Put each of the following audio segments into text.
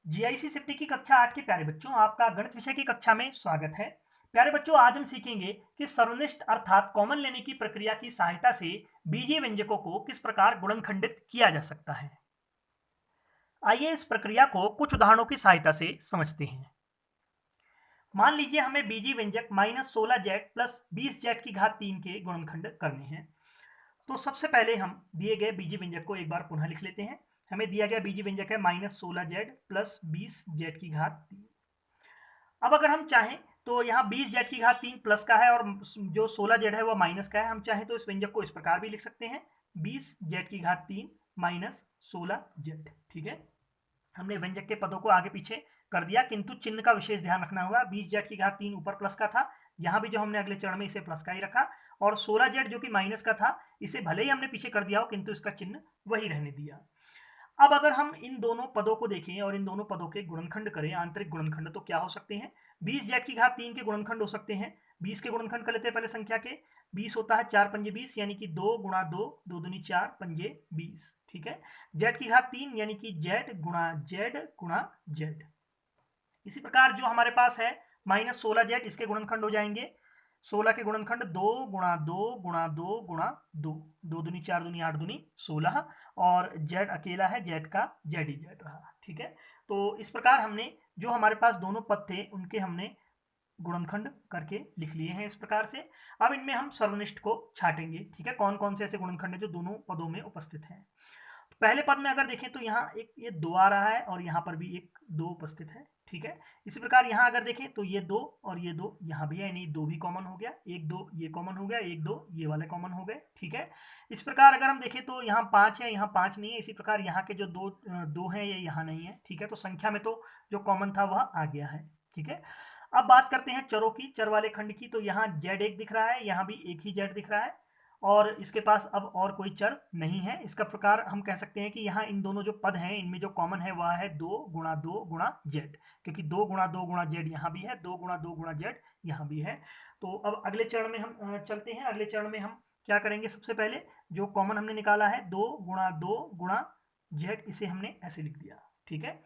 GIC सिफ्टी की कक्षा 8 के प्यारे बच्चों, आपका गणित विषय की कक्षा में स्वागत है। प्यारे बच्चों, आज हम सीखेंगे कि सर्वनिष्ठ अर्थात कॉमन लेने की प्रक्रिया की सहायता से बीजीय व्यंजकों को किस प्रकार गुणनखंडित किया जा सकता है। आइए इस प्रक्रिया को कुछ उदाहरणों की सहायता से समझते हैं। मान लीजिए हमें बीजीय व्यंजक -16z प्लस 20z की घात 3 के गुणनखंड करने हैं। तो सबसे पहले हम दिए गए बीजीय व्यंजक को एक बार पुनः लिख लेते हैं। हमें दिया गया बीजीय व्यंजक है -16z प्लस 20z की घात 3। अब अगर हम चाहें तो यहाँ 20z की घात 3 प्लस का है और जो 16z है वह माइनस का है। हम चाहें तो इस व्यंजक को इस प्रकार भी लिख सकते हैं, 20z की घात 3 माइनस 16z। ठीक है, हमने व्यंजक के पदों को आगे पीछे कर दिया, किंतु चिन्ह का विशेष ध्यान रखना होगा। 20z की घात 3 ऊपर प्लस का था, यहाँ भी जो हमने अगले चरण में इसे प्लस का ही रखा, और 16z जो कि माइनस का था इसे भले ही हमने पीछे कर दिया हो किंतु इसका चिन्ह वही रहने दिया। अब अगर हम इन दोनों पदों को देखें और इन दोनों पदों के गुणनखंड करें, आंतरिक गुणनखंड, तो क्या हो सकते हैं। 20z की घात 3 के गुणनखंड हो सकते हैं। 20 के गुणनखंड कर लेते हैं पहले संख्या के। 20 होता है 4 पंजे 20, यानी कि 2 गुणा 2, 2 दूनी 4 पंजे 20। ठीक है, z की घात 3 यानी कि z गुणा z गुणा z। इसी प्रकार जो हमारे पास है -16z, इसके गुणनखंड हो जाएंगे 16 के गुणनखंड 2 गुणा 2 गुणा 2 गुणा 2, 2 दूनी 4 दूनी 8 दूनी 16, और z अकेला है, z का z ही z रहा। ठीक है, तो इस प्रकार हमने जो हमारे पास दोनों पद थे उनके हमने गुणनखंड करके लिख लिए हैं इस प्रकार से। अब इनमें हम सर्वनिष्ठ को छाटेंगे। ठीक है, कौन कौन से ऐसे गुणनखंड है जो दोनों पदों में उपस्थित हैं। पहले पद में अगर देखें तो यहाँ एक ये 2 आ रहा है और यहाँ पर भी एक 2 उपस्थित है। ठीक है, इसी प्रकार यहाँ अगर देखें तो ये 2 और ये 2 यहाँ भी है, यानी 2 भी कॉमन हो गया, 1 2 ये कॉमन हो गया, 1 2 ये वाले कॉमन हो गए। ठीक है, इस प्रकार अगर हम देखें तो यहाँ 5 है, यहाँ 5 नहीं है। इसी प्रकार यहाँ के जो दो हैं ये यहाँ नहीं है। ठीक है, तो संख्या में तो जो कॉमन था वह आ गया है। ठीक है, अब बात करते हैं चरों की, चर वाले खंड की। तो यहाँ z1 दिख रहा है, यहाँ भी एक ही z दिख रहा है, और इसके पास अब और कोई चर नहीं है। इसका प्रकार हम कह सकते हैं कि यहाँ इन दोनों जो पद हैं इनमें जो कॉमन है वह है 2 गुणा 2 गुणा जेड, क्योंकि 2 गुणा 2 गुणा जेड यहाँ भी है, 2 गुणा 2 गुणा जेड यहाँ भी है। तो अब अगले चरण में हम चलते हैं। अगले चरण में हम क्या करेंगे, सबसे पहले जो कॉमन हमने निकाला है 2 गुणा 2 गुणा जेड, इसे हमने ऐसे लिख दिया। ठीक है,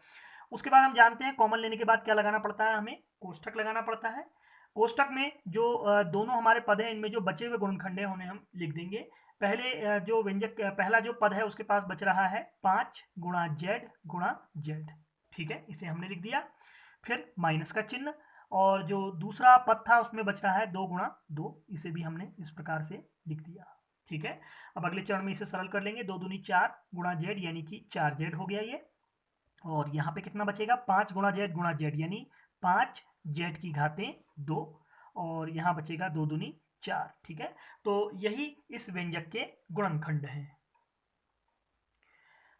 उसके बाद हम जानते हैं कॉमन लेने के बाद क्या लगाना पड़ता है, हमें कोष्ठक लगाना पड़ता है। कोष्ठक में जो दोनों हमारे पद हैं इनमें जो बचे हुए गुणनखंड हैं उन्हें हम लिख देंगे। पहले जो व्यंजक पहला जो पद है उसके पास बच रहा है 5 गुणा जेड गुणा जेड। ठीक है, इसे हमने लिख दिया। फिर माइनस का चिन्ह, और जो दूसरा पद था उसमें बच रहा है 2 गुणा 2, इसे भी हमने इस प्रकार से लिख दिया। ठीक है, अब अगले चरण में इसे सरल कर लेंगे। 2 दूनी 4 गुणा जेड, यानी कि 4 जेड हो गया ये। और यहाँ पे कितना बचेगा, 5 गुणा जेड, यानी 5 जेड की घातें 2, और यहाँ बचेगा 2 दूनी 4। ठीक है, तो यही इस व्यंजक के गुणनखंड हैं।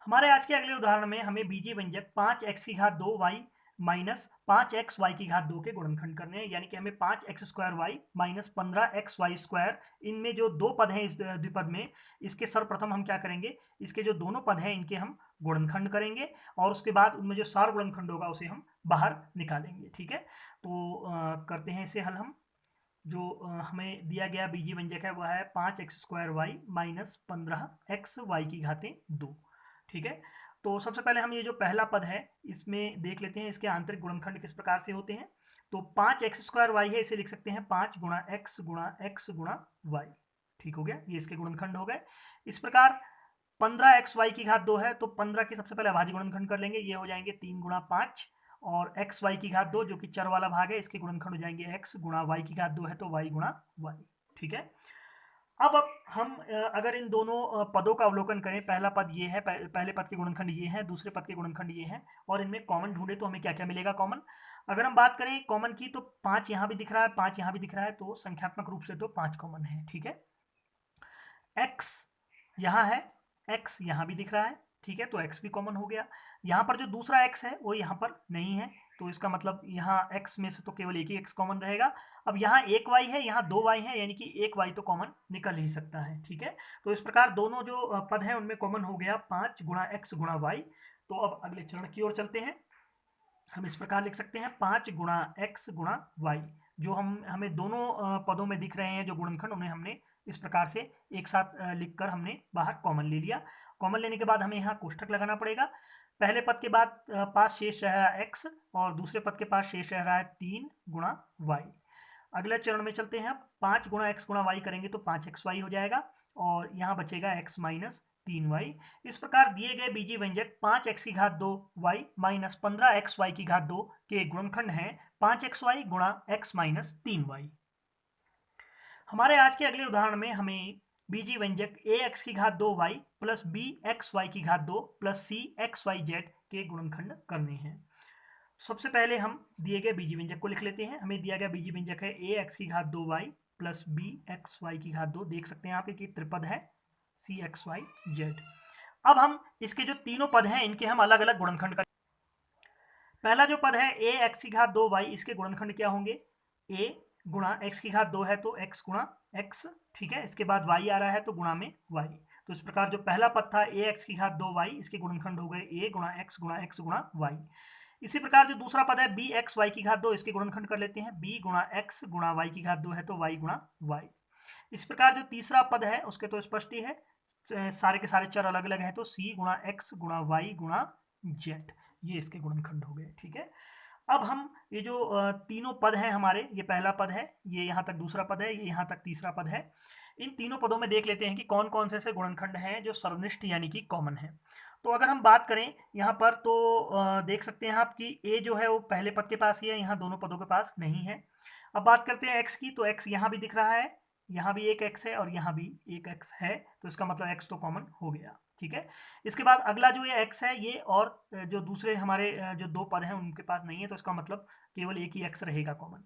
हमारे आज के अगले उदाहरण में हमें बीजीय व्यंजक 5x की घात 2y माइनस 5xy की घात 2 के गुणनखंड करने हैं, यानी कि हमें 5x² माइनस 15xy², इनमें जो दो पद हैं इस द्विपद में, इसके सर्वप्रथम हम क्या करेंगे, इसके जो दोनों पद हैं इनके हम गुणनखंड करेंगे, और उसके बाद उनमें जो सार गुणनखंड होगा उसे हम बाहर निकालेंगे। ठीक है, तो करते हैं इसे हल हम। जो हमें दिया गया बीजीय व्यंजक है वह है 5x² माइनस 15xy की घातें 2। ठीक है, तो सबसे पहले हम ये जो पहला पद है इसमें देख लेते हैं इसके आंतरिक गुणनखंड किस प्रकार से होते हैं। तो 5x² है, इसे लिख सकते हैं 5 गुणा x गुणा x गुणा y। ठीक हो गया, ये इसके गुणनखंड हो गए। इस प्रकार 15xy की घात 2 है, तो 15 के सबसे पहले अभाज्य गुणनखंड कर लेंगे, ये हो जाएंगे 3 गुणा 5, और xy की घात 2 जो कि चर वाला भाग है, इसके गुणनखंड हो जाएंगे x गुणा y की घात 2 है तो y गुणा y। ठीक है, अब हम अगर इन दोनों पदों का अवलोकन करें, पहला पद ये है, पहले पद के गुणनखंड ये हैं, दूसरे पद के गुणनखंड ये हैं, और इनमें कॉमन ढूंढे तो हमें क्या क्या मिलेगा कॉमन। अगर हम बात करें कॉमन की, तो 5 यहाँ भी दिख रहा है, 5 यहाँ भी दिख रहा है, तो संख्यात्मक रूप से तो 5 कॉमन है। ठीक है, x यहाँ है, x यहाँ भी दिख रहा है। ठीक है, तो x भी कॉमन हो गया। यहाँ पर जो दूसरा x है वो यहाँ पर नहीं है, तो इसका मतलब यहाँ x में से तो केवल एक ही x कॉमन रहेगा। अब यहाँ एक y है, यहाँ 2y है, यानी कि एक y तो कॉमन निकल ही सकता है। ठीक है, तो इस प्रकार दोनों जो पद हैं उनमें कॉमन हो गया 5 गुणा x गुणा y। तो अब अगले चरण की ओर चलते हैं। हम इस प्रकार लिख सकते हैं 5 गुणा x गुणा y। जो हमें दोनों पदों में दिख रहे हैं जो गुणनखंड, उन्हें हमने इस प्रकार से एक साथ लिखकर हमने बाहर कॉमन ले लिया। कॉमन लेने के बाद हमें यहाँ कोष्ठक लगाना पड़ेगा। पहले पद के बाद पास शेष रह रहा है x और दूसरे पद के पास शेष रह रहा है 3 गुणा y। अगले चरण में चलते हैं। 5 गुणा x गुणा y करेंगे तो 5xy हो जाएगा और यहाँ बचेगा x माइनस 3y। इस प्रकार दिए गए बीजीय व्यंजक 5x की घात 2y माइनस 15xy की घात 2 के गुणनखंड हैं 5xy गुणा x माइनस 3y। हमारे आज के अगले उदाहरण में हमें बीजीय व्यंजक ax की घात 2y प्लस bxy की घात 2 प्लस cxyz के गुणनखंड करने हैं। सबसे पहले हम दिए गए बीजीय व्यंजक को लिख लेते हैं। हमें दिया गया बीजीय व्यंजक है ax की घात 2y प्लस bxy की घात 2। देख सकते हैं आप एक त्रिपद है cxyz। अब हम इसके जो तीनों पद हैं इनके हम अलग अलग गुणनखंड कर। पहला जो पद है ax की घात 2y, इसके गुणनखंड क्या होंगे? a गुणा x की घात 2 है तो x गुणा x, ठीक है। इसके बाद y आ रहा है तो गुणा में y। तो इस प्रकार जो पहला पद था ax की घात 2y, इसके गुणनखंड हो गए a गुणा x गुणा y। इसी प्रकार जो दूसरा पद है bxy की घात 2, इसके गुणनखंड कर लेते हैं। b गुणा x गुणा y की घात 2 है तो y गुणा y। इस प्रकार जो तीसरा पद है उसके तो स्पष्ट ही है, सारे के सारे चर अलग अलग हैं तो c गुणा x गुणा y गुणा z, ये इसके गुणनखंड हो गए, ठीक है। अब हम ये जो तीनों पद हैं हमारे, ये पहला पद है, ये यहाँ तक दूसरा पद है, ये यहाँ तक तीसरा पद है। इन तीनों पदों में देख लेते हैं कि कौन कौन से ऐसे गुणनखंड हैं जो सर्वनिष्ठ यानी कि कॉमन है। तो अगर हम बात करें यहाँ पर तो देख सकते हैं आप कि a जो है वो पहले पद के पास ही है, यहाँ दोनों पदों के पास नहीं है। अब बात करते हैं x की, तो x यहाँ भी दिख रहा है, यहाँ भी एक x है और यहाँ भी एक x है, तो इसका मतलब x तो कॉमन हो गया, ठीक है। इसके बाद अगला जो ये x है ये, और जो दूसरे हमारे जो दो पद हैं उनके पास नहीं है, तो इसका मतलब केवल एक ही x रहेगा कॉमन।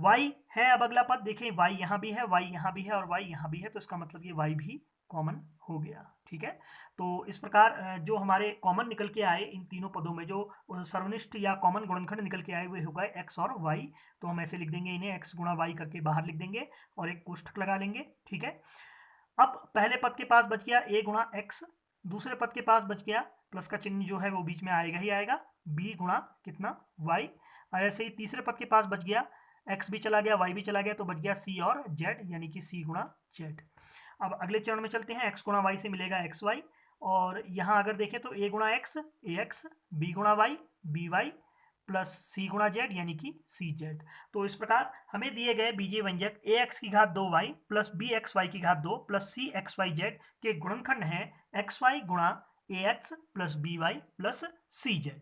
y है अब अगला पद, देखें y यहाँ भी है, y यहाँ भी है और y यहाँ भी है, तो इसका मतलब ये y भी कॉमन हो गया, ठीक है। तो इस प्रकार जो हमारे कॉमन निकल के आए इन तीनों पदों में, जो सर्वनिष्ठ या कॉमन गुणनखंड निकल के आए हुए हो गए x और y। तो हम ऐसे लिख देंगे इन्हें, x गुणा y करके बाहर लिख देंगे और एक कोष्ठक लगा लेंगे, ठीक है। अब पहले पद के पास बच गया a गुणा x, दूसरे पद के पास बच गया प्लस का चिन्ह जो है वो बीच में आएगा ही आएगा, b गुणा कितना y। और ऐसे ही तीसरे पद के पास बच गया, x भी चला गया y भी चला गया, तो बच गया c और z यानी कि c गुणा z। अब अगले चरण में चलते हैं। x गुणा y से मिलेगा xy, और यहाँ अगर देखें तो a गुणा x ax, b गुणा y by प्लस c गुणा z यानी कि cz। तो इस प्रकार हमें दिए गए बीजीय व्यंजक ax की घात 2y प्लस bxy की घात 2 प्लस cxyz के गुणनखंड हैं xy गुणा ax plus by plus cz।